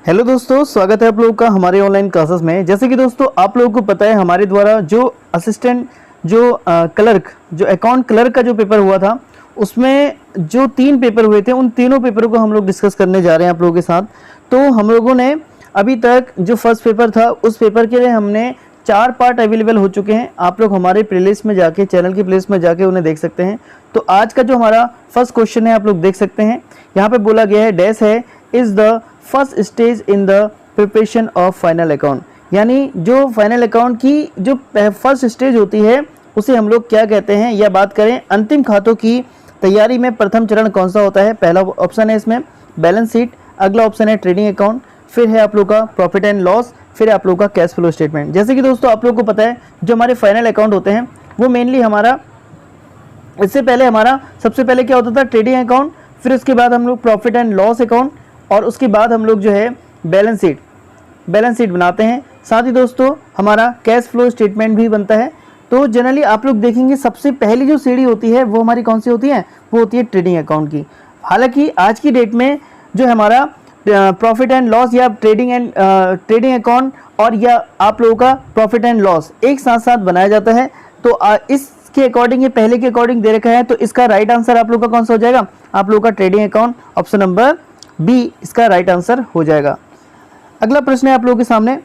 Hello दोस्तों, स्वागत है आप लोगों का हमारे ऑनलाइन क्लासेस में। जैसे कि दोस्तों आप लोगों को पता है हमारे द्वारा जो असिस्टेंट जो क्लर्क जो अकाउंट क्लर्क का जो पेपर हुआ था उसमें जो 3 पेपर हुए थे उन तीनों पेपरों को हम लोग डिस्कस करने जा रहे हैं आप लोगों के साथ। तो हम लोगों ने अभी तक जो फर्स्ट पेपर था उस पेपर के लिए हमने 4 पार्ट अवेलेबल हो चुके हैं। आप लोग हमारे प्लेलिस्ट में जाके चैनल की प्लेलिस्ट में जाके उन्हें देख सकते हैं। तो आज का जो हमारा फर्स्ट क्वेश्चन है आप लोग देख सकते हैं, यहाँ पे बोला गया है डैश है is the first stage in the preparation of final account. यानी जो फाइनल अकाउंट की जो फर्स्ट स्टेज होती है उसे हम लोग क्या कहते हैं, या बात करें अंतिम खातों की तैयारी में प्रथम चरण कौन सा होता है। पहला ऑप्शन है इसमें बैलेंस शीट, अगला ऑप्शन है ट्रेडिंग अकाउंट, फिर है आप लोग का प्रॉफिट एंड लॉस, फिर आप लोग का कैश फ्लो स्टेटमेंट। जैसे कि दोस्तों आप लोग को पता है जो हमारे फाइनल अकाउंट होते हैं वो मेनली हमारा इससे पहले हमारा सबसे पहले क्या होता था ट्रेडिंग अकाउंट, फिर उसके बाद हम लोग प्रॉफिट एंड लॉस अकाउंट और उसके बाद हम लोग जो है बैलेंस शीट बनाते हैं। साथ ही दोस्तों हमारा कैश फ्लो स्टेटमेंट भी बनता है। तो जनरली आप लोग देखेंगे सबसे पहली जो सीढ़ी होती है वो हमारी कौन सी होती है, वो होती है ट्रेडिंग अकाउंट की। हालांकि आज की डेट में जो हमारा प्रॉफिट एंड लॉस या ट्रेडिंग अकाउंट और या आप लोगों का प्रॉफिट एंड लॉस एक साथ साथ बनाया जाता है। तो इसके अकॉर्डिंग ये पहले के अकॉर्डिंग दे रखा है, तो इसका राइट आंसर आप लोग का कौन सा हो जाएगा, आप लोग का trading account option number B इसका राइट आंसर हो जाएगा। अगला प्रश्न है आप लोगों के सामने,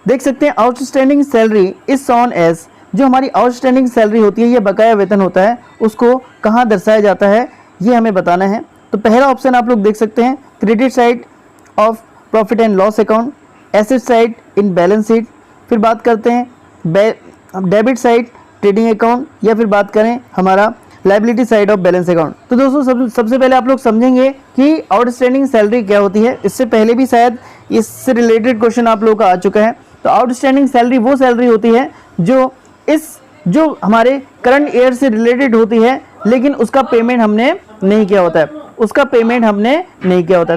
देख सकते हैं outstanding salary is shown as. जो हमारी आउटस्टैंडिंग सैलरी होती है, ये बकाया वेतन होता है, उसको कहाँ दर्शाया जाता है ये हमें बताना है। तो पहला ऑप्शन आप लोग देख सकते हैं credit side of profit and loss account, asset side in balance sheet, फिर बात करते हैं डेबिट साइड ट्रेडिंग अकाउंट, या फिर बात करें हमारा liability side of balance account. तो दोस्तों सबसे पहले आप लोग समझेंगे कि आउटस्टैंडिंग सैलरी क्या होती है। इससे पहले भी शायद इससे रिलेटेड क्वेश्चन आप लोगों का आ चुका है। तो आउटस्टैंडिंग सैलरी वो सैलरी होती है जो हमारे करंट ईयर से रिलेटेड होती है, लेकिन उसका पेमेंट हमने नहीं किया होता है।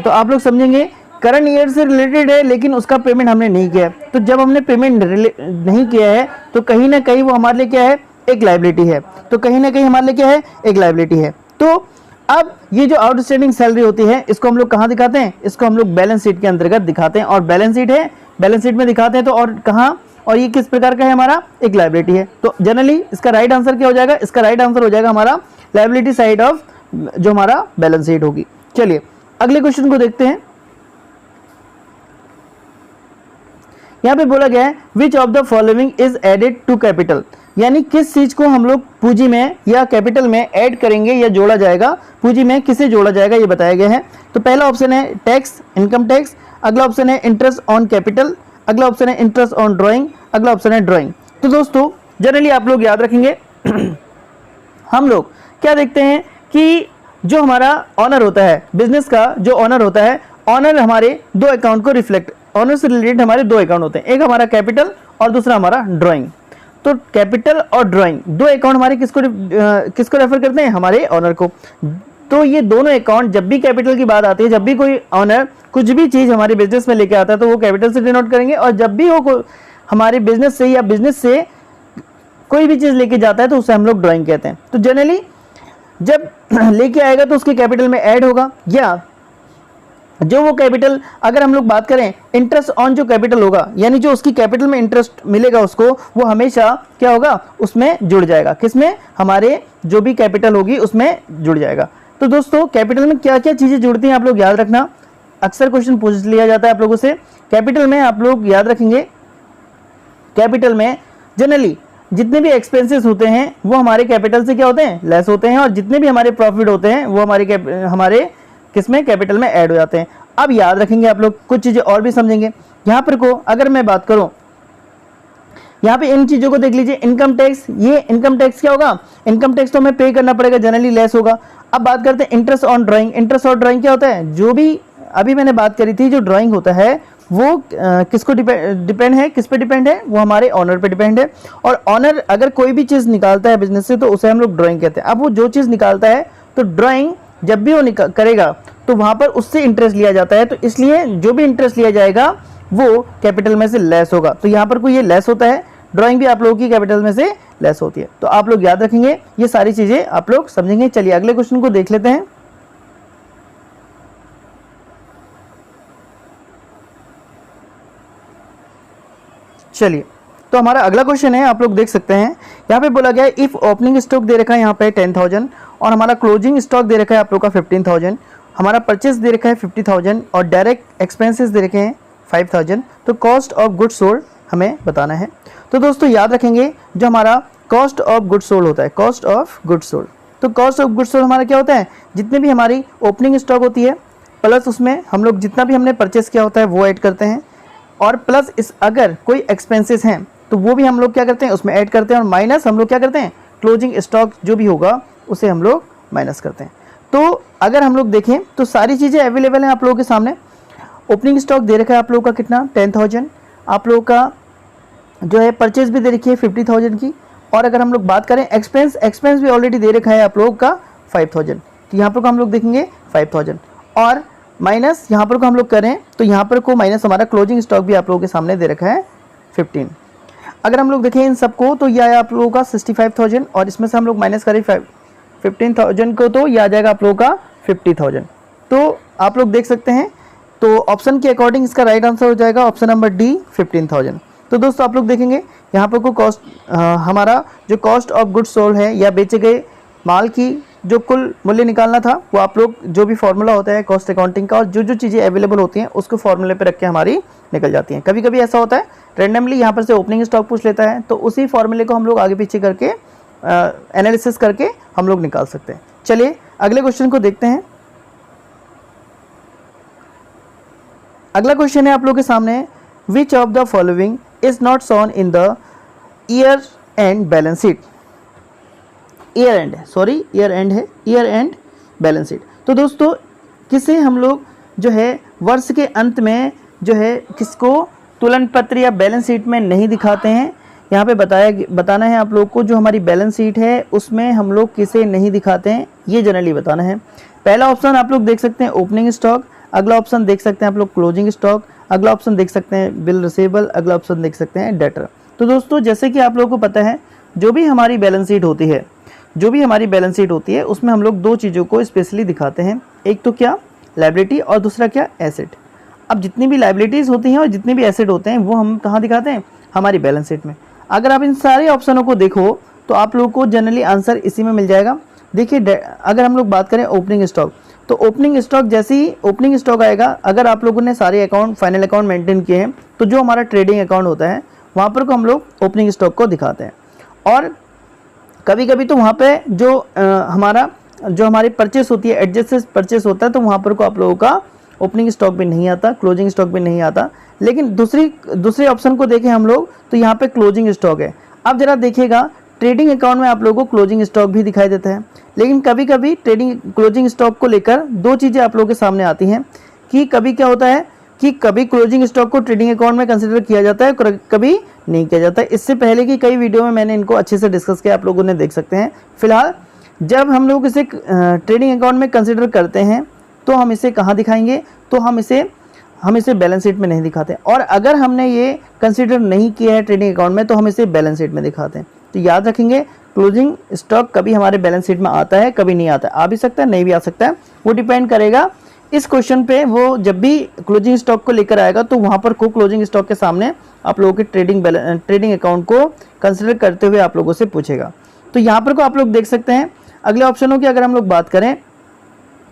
तो आप लोग समझेंगे करंट ईयर से रिलेटेड है लेकिन उसका पेमेंट हमने नहीं किया है। तो जब हमने पेमेंट नहीं किया है तो कहीं ना कहीं वो हमारे लिए क्या है, एक लायबिलिटी है। तो अब ये जो आउटस्टैंडिंग सैलरी होती है इसको हम लोग कहाँ दिखाते हैं, इसको हम लोग बैलेंस शीट के अंतर्गत दिखाते हैं। और बैलेंस शीट में दिखाते हैं तो और कहाँ, और ये किस प्रकार का है, हमारा एक लायबिलिटी है। तो जनरली इसका राइट आंसर क्या हो जाएगा, इसका राइट आंसर हो जाएगा हमारा लायबिलिटी साइड ऑफ जो हमारा बैलेंस शीट होगी। चलिए अगले क्वेश्चन को देखते हैं। यहाँ पे बोला गया है which of the following is added to capital. यानी किस चीज को हम लोग पूंजी में या कैपिटल में ऐड करेंगे या जोड़ा जाएगा, पूंजी में किसे जोड़ा जाएगा ये बताया गया है। तो पहला ऑप्शन है टैक्स, इनकम टैक्स, अगला ऑप्शन है इंटरेस्ट ऑन कैपिटल, अगला ऑप्शन है इंटरेस्ट ऑन ड्राइंग, अगला ऑप्शन है ड्राइंग। तो दोस्तों जनरली आप लोग याद रखेंगे हम लोग क्या देखते हैं कि जो हमारा ऑनर होता है, बिजनेस का जो ऑनर होता है, ऑनर हमारे 2 अकाउंट को रिफ्लेक्ट, ऑनर से रिलेटेड हमारे 2 अकाउंट होते हैं, एक हमारा कैपिटल और दूसरा हमारा ड्राइंग। तो कैपिटल और ड्राइंग 2 अकाउंट हमारे किसको रेफर करते हैं, हमारे ऑनर को। तो ये दोनों अकाउंट जब भी कैपिटल की बात आती है, जब भी कोई ऑनर कुछ भी चीज हमारे बिजनेस में लेके आता है तो वो कैपिटल से डिनोट करेंगे, और जब भी वो हमारे बिजनेस से या बिजनेस से कोई भी चीज लेके जाता है तो उसे हम लोग ड्राइंग कहते हैं। तो जनरली जब लेके आएगा तो उसके कैपिटल में ऐड होगा, या जो वो कैपिटल, अगर हम लोग बात करें इंटरेस्ट ऑन जो कैपिटल होगा, यानी जो उसकी कैपिटल में इंटरेस्ट मिलेगा उसको, वो हमेशा क्या होगा, उसमें जुड़ जाएगा। किसमें, हमारे जो भी कैपिटल होगी उसमें जुड़ जाएगा। तो दोस्तों कैपिटल में क्या क्या चीजें जुड़ती हैं आप लोग याद रखना, अक्सर क्वेश्चन पूछ लिया जाता है आप लोगों से। कैपिटल में आप लोग याद रखेंगे, कैपिटल में जनरली जितने भी एक्सपेंसेस होते हैं वो हमारे कैपिटल से क्या होते हैं, लेस होते हैं, और जितने भी हमारे प्रॉफिट होते हैं वो हमारे किसमें, कैपिटल में ऐड हो जाते हैं। अब याद रखेंगे आप लोग, कुछ चीजें और भी समझेंगे। यहाँ पर को अगर मैं बात करूं, यहाँ पे इन चीजों को देख लीजिए, इनकम टैक्स, ये इनकम टैक्स क्या होगा, इनकम टैक्स तो हमें पे करना पड़ेगा, जनरली लेस होगा। अब बात करते हैं interest on drawing. Interest on drawing क्या होता है, जो भी अभी मैंने बात करी थी, जो ड्राइंग होता है वो किसको डिपेंड है, किस पे डिपेंड है, वो हमारे ऑनर पे डिपेंड है। और ऑनर अगर कोई भी चीज निकालता है बिजनेस से तो उसे हम लोग ड्राइंग कहते हैं। अब वो जो चीज निकालता है तो ड्राइंग जब भी वो करेगा तो वहां पर उससे इंटरेस्ट लिया जाता है, तो इसलिए जो भी इंटरेस्ट लिया जाएगा वो कैपिटल में से लेस होगा। तो यहाँ पर कोई ये लेस होता है, ड्राइंग भी आप लोगों की कैपिटल में से लेस होती है। तो आप लोग याद रखेंगे, ये सारी चीजें आप लोग समझेंगे। चलिए अगले क्वेश्चन को देख लेते हैं। चलिए, तो हमारा अगला क्वेश्चन है, आप लोग देख सकते हैं यहाँ पे बोला गया है इफ़ ओपनिंग स्टॉक दे रखा है यहाँ पे 10,000 और हमारा क्लोजिंग स्टॉक दे रखा है आप लोग का 15,000, हमारा परचेस दे रखा है 50,000 और डायरेक्ट एक्सपेंसेस दे रखे हैं 5,000, तो कॉस्ट ऑफ गुड्स सोल्ड हमें बताना है। तो दोस्तों याद रखेंगे जो हमारा कॉस्ट ऑफ गुड्स सोल्ड होता है, कॉस्ट ऑफ गुड्स सोल्ड, तो कॉस्ट ऑफ गुड्स सोल्ड हमारा क्या होता है, जितने भी हमारी ओपनिंग स्टॉक होती है प्लस उसमें हम लोग जितना भी हमने परचेस किया होता है वो ऐड करते हैं, और प्लस इस अगर कोई एक्सपेंसेस हैं तो वो भी हम लोग क्या करते हैं उसमें ऐड करते हैं, और माइनस हम लोग क्या करते हैं क्लोजिंग स्टॉक जो भी होगा उसे हम लोग माइनस करते हैं। तो अगर हम लोग देखें तो सारी चीज़ें अवेलेबल हैं आप लोगों के सामने। ओपनिंग स्टॉक दे रखा है आप लोगों का कितना 10,000, आप लोगों का जो है परचेज भी दे रखी है 50,000 की, और अगर हम लोग बात करें एक्सपेंस भी ऑलरेडी दे रखा है आप लोगों का 5,000, तो यहाँ पर को हम लोग देखेंगे 5,000 और माइनस यहाँ पर को हम लोग करें तो यहाँ पर को माइनस हमारा क्लोजिंग स्टॉक भी आप लोगों के सामने दे रखा है 15। अगर हम लोग देखें इन सबको तो यह आया आप लोगों का 65,000 और इसमें से हम लोग माइनस करें 15,000 को तो यह आ जाएगा आप लोगों का 50,000। तो आप लोग देख सकते हैं, तो ऑप्शन के अकॉर्डिंग इसका राइट आंसर हो जाएगा ऑप्शन नंबर डी 15,000। तो दोस्तों आप लोग देखेंगे यहाँ पर को कॉस्ट हमारा जो कॉस्ट ऑफ गुड्स सोल्ड है या बेचे गए माल की जो कुल मूल्य निकालना था वो आप लोग जो भी फार्मूला होता है कॉस्ट अकाउंटिंग का और जो जो चीज़ें अवेलेबल होती हैं उसको फार्मूले पे रख के हमारी निकल जाती हैं। कभी कभी ऐसा होता है रैंडमली यहाँ पर से ओपनिंग स्टॉक पूछ लेता है, तो उसी फार्मूले को हम लोग आगे पीछे करके एनालिसिस करके हम लोग निकाल सकते हैं। चलिए अगले क्वेश्चन को देखते हैं। अगला क्वेश्चन है आप लोग के सामने, विच of the following is not shown in the year and balance sheet. Year and balance sheet. तो दोस्तों किसे हम लोग जो है वर्ष के अंत में जो है किसको तुलन पत्र या बैलेंस शीट में नहीं दिखाते हैं, यहाँ पे बताना है आप लोग को। जो हमारी बैलेंस शीट है उसमें हम लोग किसे नहीं दिखाते हैं ये जनरली बताना है। पहला ऑप्शन आप लोग देख सकते हैं ओपनिंग स्टॉक, अगला ऑप्शन देख सकते हैं आप लोग क्लोजिंग स्टॉक, अगला ऑप्शन देख सकते हैं बिल रिसीवेबल, अगला ऑप्शन देख सकते हैं डेटर। तो दोस्तों जैसे कि आप लोगों को पता है जो भी हमारी बैलेंस शीट होती है उसमें हम लोग दो चीज़ों को स्पेशली दिखाते हैं, एक तो क्या लायबिलिटी और दूसरा क्या एसेट। अब जितनी भी लायबिलिटीज़ होती हैं और जितने भी एसेट होते हैं वो हम कहाँ दिखाते हैं, हमारी बैलेंस शीट में। अगर आप इन सारे ऑप्शनों को देखो तो आप लोगों को जनरली आंसर इसी में मिल जाएगा। देखिए अगर हम लोग बात करें ओपनिंग स्टॉक, तो ओपनिंग स्टॉक जैसे ही ओपनिंग स्टॉक आएगा, अगर आप लोगों ने सारे अकाउंट फाइनल अकाउंट मेंटेन किए हैं तो जो हमारा ट्रेडिंग अकाउंट होता है वहाँ पर को हम लोग ओपनिंग स्टॉक को दिखाते हैं। और कभी कभी तो वहाँ पे जो हमारी परचेस होती है एडजस्टेड परचेस होता है तो वहाँ पर को आप लोगों का ओपनिंग स्टॉक भी नहीं आता, क्लोजिंग स्टॉक भी नहीं आता। लेकिन दूसरे ऑप्शन को देखें हम लोग तो यहाँ पे क्लोजिंग स्टॉक है। अब जरा देखिएगा ट्रेडिंग अकाउंट में आप लोगों को क्लोजिंग स्टॉक भी दिखाई देता है, लेकिन कभी कभी क्लोजिंग स्टॉक को लेकर दो चीज़ें आप लोगों के सामने आती हैं कि कभी क्या होता है कि कभी क्लोजिंग स्टॉक को ट्रेडिंग अकाउंट में कंसिडर किया जाता है, कभी नहीं किया जाता है। इससे पहले की कई वीडियो में मैंने इनको अच्छे से डिस्कस किया, आप लोगों ने देख सकते हैं। फिलहाल जब हम लोग इसे ट्रेडिंग अकाउंट में कंसिडर करते हैं तो हम इसे कहाँ दिखाएंगे, तो हम इसे बैलेंस शीट में नहीं दिखाते, और अगर हमने ये कंसिडर नहीं किया है ट्रेडिंग अकाउंट में तो हम इसे बैलेंस शीट में दिखाते हैं। तो याद रखेंगे क्लोजिंग स्टॉक कभी हमारे बैलेंस शीट में आता है, कभी नहीं आता है, आ भी सकता है नहीं भी आ सकता है, वो डिपेंड करेगा इस क्वेश्चन पे। वो जब भी क्लोजिंग स्टॉक को लेकर आएगा तो वहाँ पर को क्लोजिंग स्टॉक के सामने आप लोगों के ट्रेडिंग अकाउंट को कंसिडर करते हुए आप लोगों से पूछेगा। तो यहाँ पर को आप लोग देख सकते हैं। अगले ऑप्शनों की अगर हम लोग बात करें,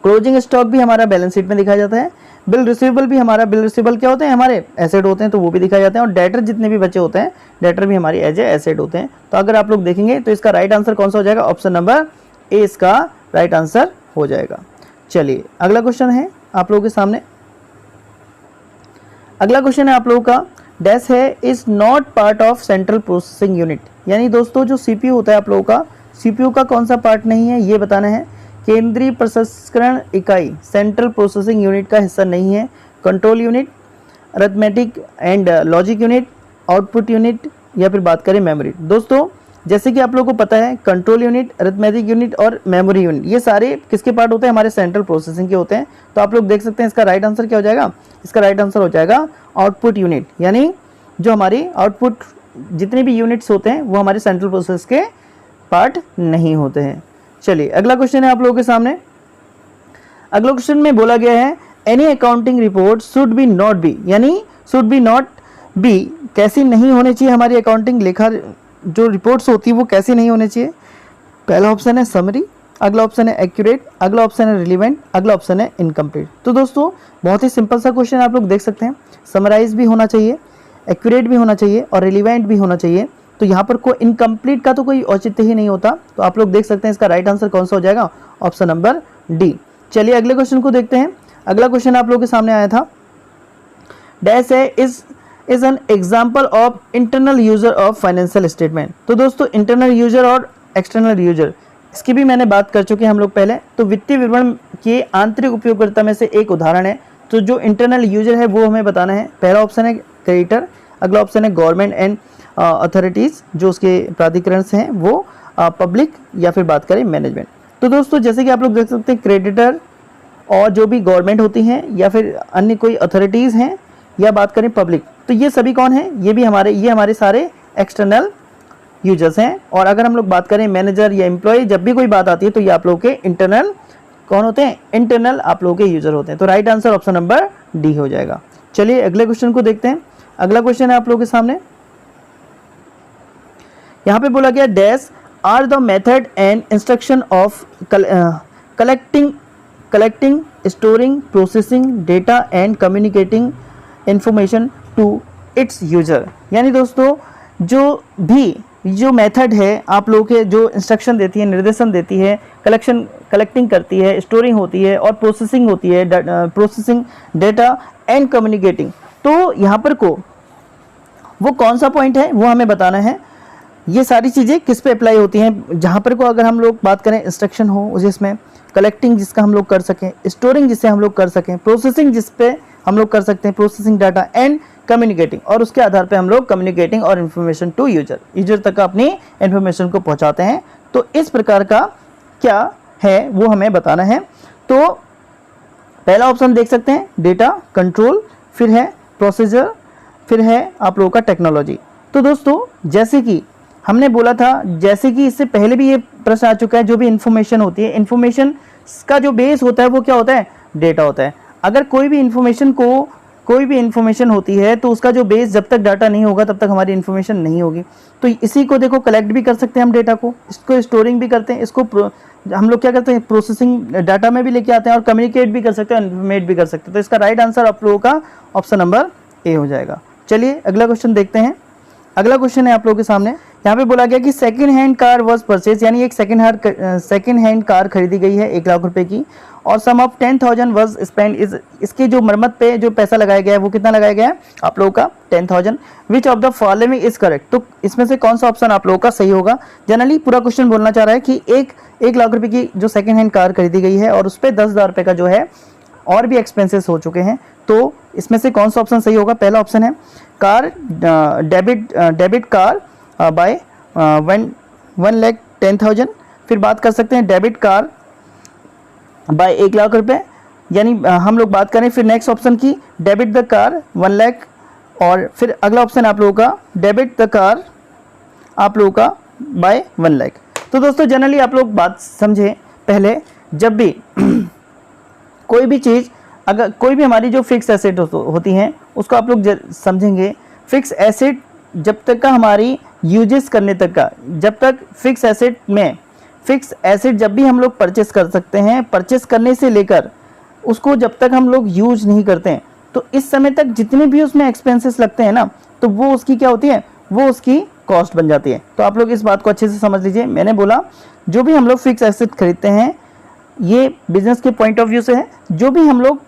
क्लोजिंग स्टॉक भी हमारा बैलेंस शीट में दिखाया जाता है, बिल रिसीवेबल भी हमारा, बिल रिसीवेबल क्या होते हैं हमारे एसेट होते हैं तो वो भी दिखाए जाते हैं, और डेटर जितने भी बचे होते हैं डेटर भी हमारी एज ए एसेट होते हैं। तो अगर आप लोग देखेंगे तो इसका राइट आंसर कौन सा हो जाएगा, ऑप्शन नंबर ए इसका राइट आंसर हो जाएगा। चलिए अगला क्वेश्चन है आप लोगों के सामने। अगला क्वेश्चन है आप लोगों का, डैश है is not part of central processing unit. यानी दोस्तों जो सीपीयू होता है आप लोगों का, सीपीयू का कौन सा पार्ट नहीं है ये बताना है। केंद्रीय प्रसंस्करण इकाई सेंट्रल प्रोसेसिंग यूनिट का हिस्सा नहीं है, control unit, arithmetic and logic unit, output unit, या फिर बात करें मेमोरी। दोस्तों जैसे कि आप लोगों को पता है कंट्रोल यूनिट, अरिथमेटिक यूनिट और मेमोरी यूनिट ये सारे किसके पार्ट होते हैं, हमारे सेंट्रल प्रोसेसिंग के होते हैं। तो आप लोग देख सकते हैं इसका राइट आंसर क्या हो जाएगा, इसका राइट आंसर हो जाएगा आउटपुट यूनिट। यानी जो हमारी आउटपुट जितने भी यूनिट्स होते हैं वो हमारे सेंट्रल प्रोसेस के पार्ट नहीं होते हैं। चलिए अगला क्वेश्चन है आप लोगों के सामने। अगला क्वेश्चन में बोला गया है any accounting report should be not be, यानी शुड बी नॉट बी कैसी नहीं होनी चाहिए हमारी अकाउंटिंग लेखा जो रिपोर्ट्स होती है वो कैसी नहीं होनी चाहिए? पहला ऑप्शन है समरी, अगला ऑप्शन है एक्यूरेट, अगला ऑप्शन है रिलीवेंट, अगला ऑप्शन है इनकम्प्लीट। तो दोस्तों बहुत ही सिंपल सा क्वेश्चन आप लोग देख सकते हैं, समराइज भी होना चाहिए, एक्यूरेट भी होना चाहिए और रिलीवेंट भी होना चाहिए। तो यहाँ पर कोई इनकम्प्लीट का तो कोई औचित्य ही नहीं होता। तो आप लोग देख सकते हैं इसका राइट आंसर कौन सा हो जाएगा? Option number D. चलिए अगले क्वेश्चन को देखते हैं। अगला क्वेश्चन आप लोगों के सामने आया था, डैश है is an example of internal user of financial statement. तो दोस्तों इंटरनल यूजर और एक्सटर्नल यूजर इसकी भी मैंने बात कर चुके हैं हम लोग पहले। तो वित्तीय विवरण के आंतरिक उपयोगकर्ता में से एक उदाहरण है। तो जो इंटरनल यूजर है वो हमें बताना है। पहला ऑप्शन है क्रेडिटर, अगला ऑप्शन है गवर्नमेंट एंड अथॉरिटीज़, जो उसके प्राधिकरण हैं वो पब्लिक, या फिर बात करें मैनेजमेंट। तो दोस्तों जैसे कि आप लोग देख सकते हैं क्रेडिटर और जो भी गवर्नमेंट होती हैं या फिर अन्य कोई अथॉरिटीज़ हैं या बात करें पब्लिक, तो ये सभी कौन है? ये हमारे सारे एक्सटर्नल यूजर्स हैं। और अगर हम लोग बात करें मैनेजर या एम्प्लॉय, जब भी कोई बात आती है तो ये आप लोगों के इंटरनल कौन होते हैं? इंटरनल आप लोगों के यूजर होते हैं। तो right answer option number D हो जाएगा। चलिए अगले क्वेश्चन को देखते हैं। अगला क्वेश्चन है आप लोगों के सामने, यहाँ पे बोला गया dash are the method and instruction of collecting storing processing data and communicating information to its user. यानी दोस्तों जो मेथड है आप लोगों के जो इंस्ट्रक्शन देती है, निर्देशन देती है, कलेक्टिंग करती है, स्टोरिंग होती है और प्रोसेसिंग होती है, प्रोसेसिंग डेटा एंड कम्युनिकेटिंग। तो यहाँ पर वो कौन सा पॉइंट है वो हमें बताना है। ये सारी चीज़ें किस पे अप्लाई होती हैं? जहाँ पर अगर हम लोग बात करें इंस्ट्रक्शन हो जिसमें कलेक्टिंग जिसका हम लोग कर सकें, स्टोरिंग जिससे हम लोग कर सकें, प्रोसेसिंग जिस पे हम लोग कर सकते हैं, प्रोसेसिंग डाटा एंड कम्युनिकेटिंग, और उसके आधार पे हम लोग कम्युनिकेटिंग और इन्फॉर्मेशन टू यूजर तक अपनी इन्फॉर्मेशन को पहुंचाते हैं। तो इस प्रकार का क्या है वो हमें बताना है। तो पहला ऑप्शन देख सकते हैं डेटा कंट्रोल, फिर है प्रोसीजर, फिर है आप लोगों का टेक्नोलॉजी। तो दोस्तों जैसे कि हमने बोला था, जैसे कि इससे पहले भी ये प्रश्न आ चुका है, जो भी इन्फॉर्मेशन होती है, इन्फॉर्मेशन का जो बेस होता है वो क्या होता है? डेटा होता है। अगर कोई भी इन्फॉर्मेशन होती है तो उसका जो बेस जब तक डाटा नहीं होगा तब तक हमारी इन्फॉर्मेशन नहीं होगी। तो इसी को देखो कलेक्ट भी कर सकते हैं हम डेटा को, इसको स्टोरिंग भी करते हैं, इसको हम लोग क्या करते हैं प्रोसेसिंग डाटा में भी लेके आते हैं और कम्युनिकेट भी कर सकते हैं, इन्फॉर्मेट भी कर सकते हैं। तो इसका राइट आंसर आप लोगों का ऑप्शन नंबर ए हो जाएगा। चलिए अगला क्वेश्चन देखते हैं। अगला क्वेश्चन है आप लोगों के सामने, यहाँ पे बोला गया कि second hand car was purchase, यानी एक सेकंड हैंड कार खरीदी गई है 1 लाख रुपए की, और सम ऑफ 10,000 वाज स्पेंड, इसके जो मरम्मत पे जो पैसा लगाया गया है वो कितना लगाया गया है आप लोगों का? 10,000। विच of the following is correct? तो इसमें से कौन सा ऑप्शन आप लोगों का सही होगा? जनरली पूरा क्वेश्चन बोलना चाह रहा है कि एक लाख रुपए की जो सेकंड हैंड कार खरीदी गई है और उस पर 10,000 रुपए का जो है और भी एक्सपेंसेस हो चुके हैं। तो इसमें से कौन सा ऑप्शन सही होगा? पहला ऑप्शन है कार डेबिट कार बाय 1,10,000। फिर बात कर सकते हैं डेबिट कार बाय 1 लाख रुपए, यानी हम लोग बात करें फिर नेक्स्ट ऑप्शन की डेबिट द कार 1 लाख, और फिर अगला ऑप्शन आप लोगों का डेबिट द कार आप लोगों का बाय 1 लाख। तो दोस्तों जनरली आप लोग बात समझें, पहले जब भी कोई भी चीज़, अगर कोई भी हमारी जो फिक्स एसेट होती हैं उसको आप लोग समझेंगे। फिक्स एसेट जब तक का हमारी यूजेस करने तक का, जब तक फिक्स एसेट जब भी हम लोग परचेस कर सकते हैं, परचेस करने से लेकर उसको जब तक हम लोग यूज नहीं करते हैं, तो इस समय तक जितने भी उसमें एक्सपेंसेस लगते हैं ना, तो वो उसकी क्या होती है? वो उसकी कॉस्ट बन जाती है। तो आप लोग इस बात को अच्छे से समझ लीजिए। मैंने बोला जो भी हम लोग फिक्स एसेट खरीदते हैं, ये बिजनेस के पॉइंट ऑफ व्यू से है, जो भी हम लोग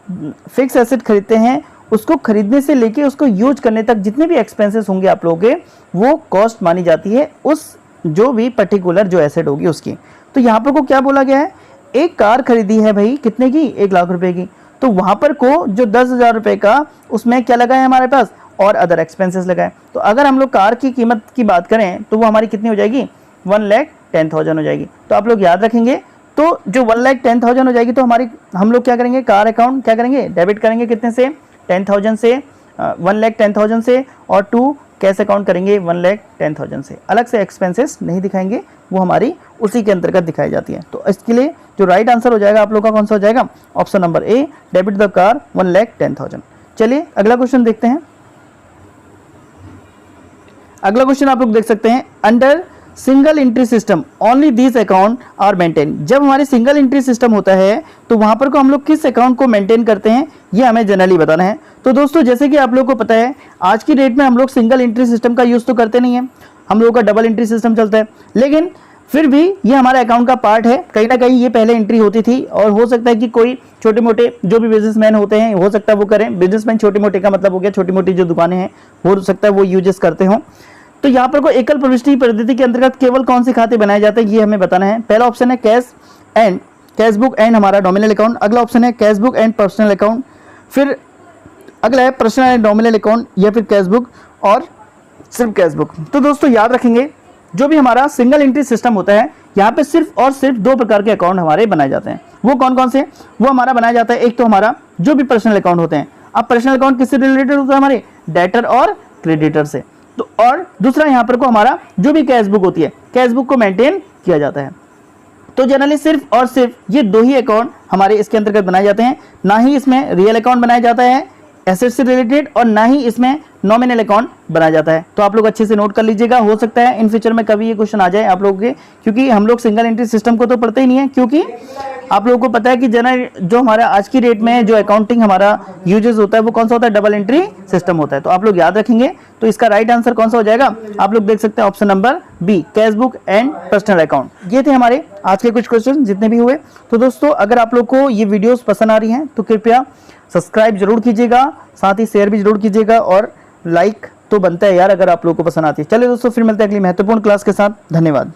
फिक्स एसेट खरीदते हैं उसको खरीदने से लेके उसको यूज करने तक जितने भी एक्सपेंसेस होंगे आप लोगों के, वो कॉस्ट मानी जाती है उस जो भी पर्टिकुलर जो एसेट होगी उसकी। तो यहाँ पर को क्या बोला गया है? एक कार खरीदी है भाई कितने की? 1 लाख रुपए की। तो वहाँ पर को जो 10,000 रुपये का उसमें क्या लगा है हमारे पास? और अदर एक्सपेंसेस लगाए। तो अगर हम लोग कार की कीमत की बात करें तो वो हमारी कितनी हो जाएगी? 1,10,000 हो जाएगी। तो आप लोग याद रखेंगे, तो जो 1,10,000 हो जाएगी तो हमारी हम लोग क्या करेंगे? कार अकाउंट क्या करेंगे? डेबिट करेंगे कितने से? 10,000 से, 1,10,000 से, और 2 कैश अकाउंट करेंगे 1,10,000 से। अलग से एक्सपेंसेस नहीं दिखाएंगे, वो हमारी उसी के अंतर्गत दिखाई जाती है। तो इसके लिए जो राइट आंसर हो जाएगा आप लोग का कौन सा हो जाएगा? Option number A, debit the car 1,10,000। चलिए अगला क्वेश्चन देखते हैं। अगला क्वेश्चन आप लोग देख सकते हैं, under single entry system only this account are maintain. जब हमारे सिंगल एंट्री सिस्टम होता है तो वहां पर को हम लोग किस अकाउंट को मेंटेन करते हैं, ये हमें जनरली बताना है। तो दोस्तों जैसे कि आप लोग को पता है आज की डेट में हम लोग सिंगल एंट्री सिस्टम का यूज तो करते नहीं है, हम लोगों का डबल एंट्री सिस्टम चलता है, लेकिन फिर भी ये हमारे अकाउंट का पार्ट है। कहीं ना कहीं ये पहले एंट्री होती थी और हो सकता है कि कोई छोटे मोटे जो भी बिजनेसमैन होते हैं हो सकता है वो करें। बिजनेसमैन छोटे मोटे का मतलब हो गया छोटी मोटी जो दुकानें हैं हो सकता है वो यूजेस करते हों। तो यहाँ पर कोई एकल प्रविष्टि पद्धति के अंतर्गत केवल कौन से खाते बनाए जाते हैं ये हमें बताना है। पहला ऑप्शन है कैश बुक एंड हमारा नॉमिनल अकाउंट। अगला ऑप्शन है cash book and personal account. फिर अगला है पर्सनल एंड नॉमिनल अकाउंट या फिर कैश बुक और सिर्फ कैश बुक। तो दोस्तों याद रखेंगे जो भी हमारा सिंगल एंट्री सिस्टम होता है यहाँ पे सिर्फ और सिर्फ दो प्रकार के अकाउंट हमारे बनाए जाते हैं। वो कौन कौन से, वो हमारा बनाया जाता है एक तो हमारा जो भी पर्सनल अकाउंट होते हैं। अब पर्सनल अकाउंट किससे रिलेटेड होता है, हमारे डेटर और क्रेडिटर से। तो और दूसरा यहाँ पर को हमारा जो भी कैश बुक होती है कैश बुक को मेंटेन किया जाता है। तो जनरली सिर्फ और सिर्फ ये दो ही अकाउंट हमारे इसके अंतर्गत बनाए जाते हैं, ना ही इसमें रियल अकाउंट बनाया जाता है एसेट से रिलेटेड और ना ही इसमें नॉमिनल अकाउंट बनाया जाता है। तो आप लोग अच्छे से नोट कर लीजिएगा, हो सकता है इन फ्यूचर में कभी ये क्वेश्चन आ जाए आप लोगों के, क्योंकि हम लोग सिंगल एंट्री सिस्टम को तो पढ़ते ही नहीं है, क्योंकि आप लोगों को पता है कि जो हमारा आज की डेट में जो अकाउंटिंग हमारा यूजेस होता है वो कौन सा होता है, डबल एंट्री सिस्टम होता है। तो आप लोग याद रखेंगे। तो इसका राइट आंसर कौन सा हो जाएगा, आप लोग देख सकते हैं option number B, cash book and personal account. ये थे हमारे आज के कुछ क्वेश्चन जितने भी हुए। तो दोस्तों अगर आप लोग को ये वीडियोस पसंद आ रही हैं तो कृपया सब्सक्राइब जरूर कीजिएगा, साथ ही शेयर भी जरूर कीजिएगा और लाइक तो बनता है यार अगर आप लोगों को पसंद आती है। चलिए दोस्तों फिर मिलते हैं अगली महत्वपूर्ण क्लास के साथ। धन्यवाद।